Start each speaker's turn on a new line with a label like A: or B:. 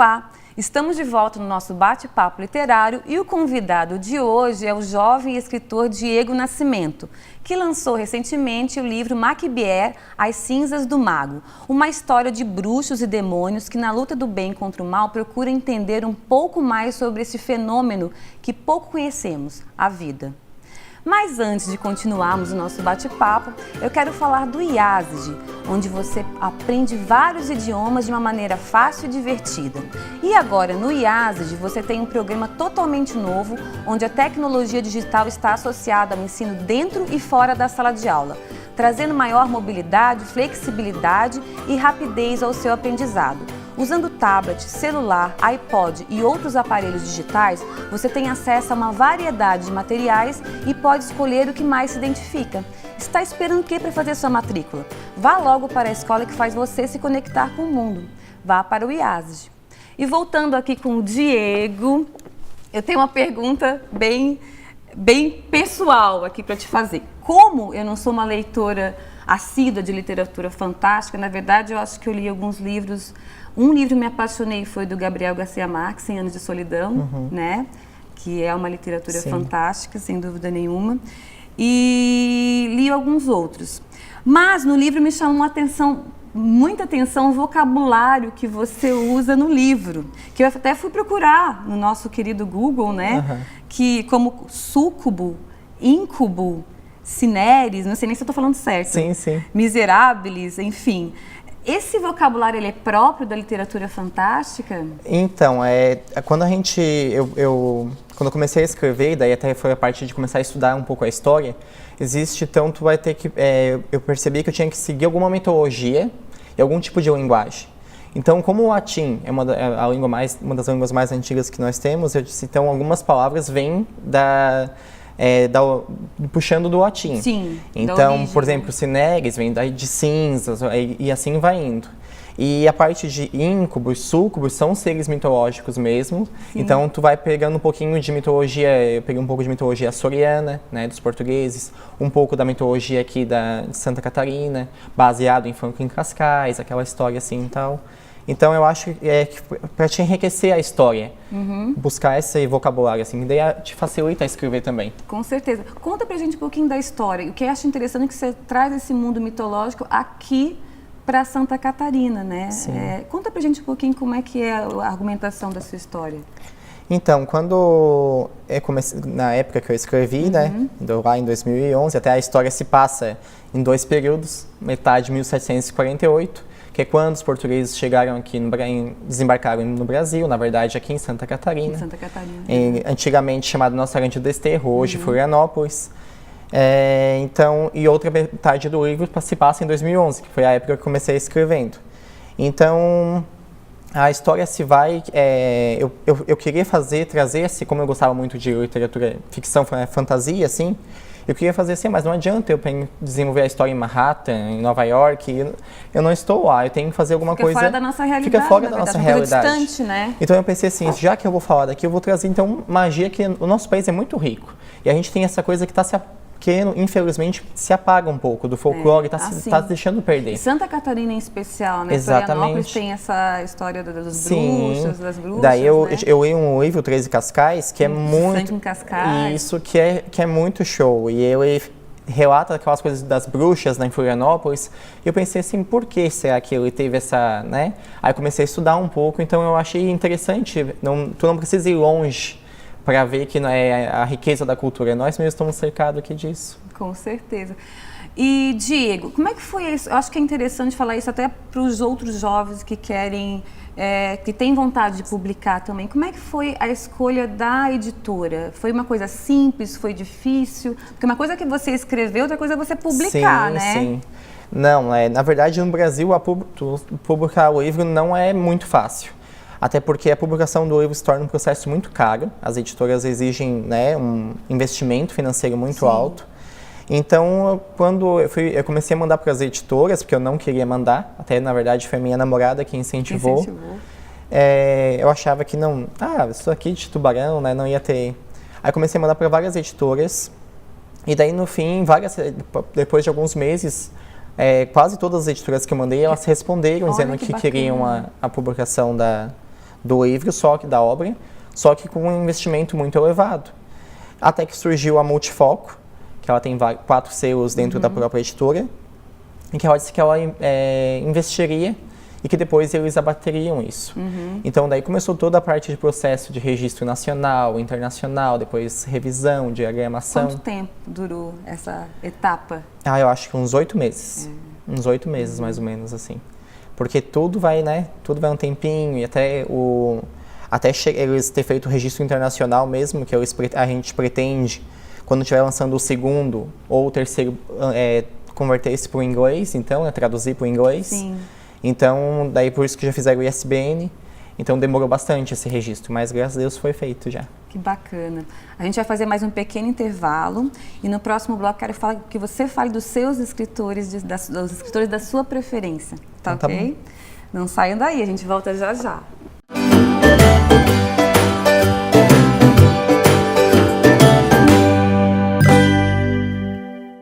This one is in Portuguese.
A: Olá, estamos de volta no nosso bate-papo literário e o convidado de hoje é o jovem escritor Diego Nascimento, que lançou recentemente o livro Macbeth, As Cinzas do Mago, uma história de bruxos e demônios que na luta do bem contra o mal procura entender um pouco mais sobre esse fenômeno que pouco conhecemos, a vida. Mas antes de continuarmos o nosso bate-papo, eu quero falar do IASD, onde você aprende vários idiomas de uma maneira fácil e divertida. E agora no IASD você tem um programa totalmente novo, onde a tecnologia digital está associada ao ensino dentro e fora da sala de aula, trazendo maior mobilidade, flexibilidade e rapidez ao seu aprendizado. Usando tablet, celular, iPod e outros aparelhos digitais, você tem acesso a uma variedade de materiais e pode escolher o que mais se identifica. Está esperando o que para fazer sua matrícula? Vá logo para a escola que faz você se conectar com o mundo. Vá para o IASD. E voltando aqui com o Diego, eu tenho uma pergunta bem pessoal aqui para te fazer. Como eu não sou uma leitora assídua de literatura fantástica, na verdade eu acho que eu li alguns livros. Um livro me apaixonei foi do Gabriel Garcia Marques, 100 Anos de Solidão, né? Que é uma literatura fantástica, sem dúvida nenhuma. E li alguns outros. Mas no livro me chamou muita atenção o vocabulário que você usa no livro, que eu até fui procurar no nosso querido Google, né? Que como súcubo, íncubo, cineres, não sei nem se eu estou falando certo.
B: Sim.
A: Miseráveis, enfim. Esse vocabulário ele é próprio da literatura fantástica?
B: Então, quando quando eu comecei a escrever, daí até foi a parte de começar a estudar um pouco a história, eu percebi que eu tinha que seguir alguma metodologia e algum tipo de linguagem. Então, como o latim é uma das línguas mais antigas que nós temos, eu disse, então algumas palavras vêm puxando do latim.
A: Sim.
B: Então, por exemplo, cineres vem de cinzas e assim vai indo. E a parte de íncubos, súcubos são seres mitológicos mesmo. Sim. Então, tu vai pegando um pouquinho de mitologia, eu peguei um pouco de mitologia açoriana, né, dos portugueses, um pouco da mitologia aqui de Santa Catarina, baseado em Franco em Cascais, aquela história assim e tal. Então, eu acho que para te enriquecer a história, buscar esse vocabulário, assim, daí te facilita a escrever também.
A: Com certeza. Conta pra gente um pouquinho da história. O que eu acho interessante é que você traz esse mundo mitológico aqui para Santa Catarina, né? Conta pra gente um pouquinho como é que é a argumentação da sua história.
B: Então, quando eu comecei, na época que eu escrevi, né, lá em 2011, até a história se passa em dois períodos, metade de 1748, que é quando os portugueses chegaram aqui, desembarcaram no Brasil, na verdade aqui em Santa Catarina. Antigamente chamado Nossa Senhora de Desterro, hoje Florianópolis. Então, e outra metade do livro se passa em 2011, que foi a época que eu comecei escrevendo. Então, a história se vai... eu queria trazer, como eu gostava muito de literatura, ficção, fantasia, assim, eu queria fazer assim, mas não adianta eu desenvolver a história em Manhattan, em Nova York, eu não estou lá, eu tenho que fazer alguma coisa...
A: Fica fora da nossa realidade,
B: Fica fora da nossa realidade.
A: Distante, né?
B: Então eu pensei assim, já que eu vou falar daqui, eu vou trazer então magia, que o nosso país é muito rico. E a gente tem essa coisa que infelizmente se apaga um pouco do folclore, está se deixando perder.
A: Santa Catarina em especial, né?
B: Exatamente.
A: Florianópolis tem essa história das bruxas,
B: Daí eu li
A: né?
B: um livro, 13 Cascais, que é muito...
A: Franco em Cascais.
B: Isso, que é muito show. E ele relata aquelas coisas das bruxas, né, em Florianópolis. E eu pensei assim, por que será que ele teve essa, né? Aí eu comecei a estudar um pouco, então eu achei interessante. Tu não precisa ir longe para ver que não é a riqueza da cultura. Nós mesmos estamos cercados aqui disso.
A: Com certeza. E, Diego, como é que foi isso? Eu acho que é interessante falar isso até para os outros jovens que querem, que têm vontade de publicar também. Como é que foi a escolha da editora? Foi uma coisa simples? Foi difícil? Porque uma coisa é que você escreveu, outra coisa é você publicar, né?
B: Sim. Não, na verdade, no Brasil, publicar o livro não é muito fácil. Até porque a publicação do livro se torna um processo muito caro. As editoras exigem, né, um investimento financeiro muito alto. Então, quando eu comecei a mandar para as editoras, porque eu não queria mandar, até na verdade foi a minha namorada que incentivou. Eu achava que não, isso aqui de Tubarão, né, não ia ter. Aí comecei a mandar para várias editoras, e daí no fim, depois de alguns meses, quase todas as editoras que eu mandei, elas responderam dizendo que queriam a publicação do livro, da obra, só que com um investimento muito elevado. Até que surgiu a Multifoco, que ela tem 4 selos dentro da própria editora, em que ela disse que ela investiria e que depois eles abateriam isso. Então, daí começou toda a parte de processo de registro nacional, internacional, depois revisão, diagramação.
A: Quanto tempo durou essa etapa?
B: Eu acho que uns 8 meses. Uns 8 meses, mais ou menos, assim. Porque tudo vai, né? Tudo vai um tempinho e até eles ter feito o registro internacional mesmo, que a gente pretende, quando estiver lançando o segundo ou o terceiro, converter isso para o inglês, então, traduzir para o inglês.
A: Sim.
B: Então, daí por isso que já fizeram o ISBN, então demorou bastante esse registro, mas graças a Deus foi feito já.
A: Que bacana. A gente vai fazer mais um pequeno intervalo e no próximo bloco quero que você fale dos seus escritores, dos escritores da sua preferência, tá
B: então,
A: ok? Não saiam daí, a gente volta já já.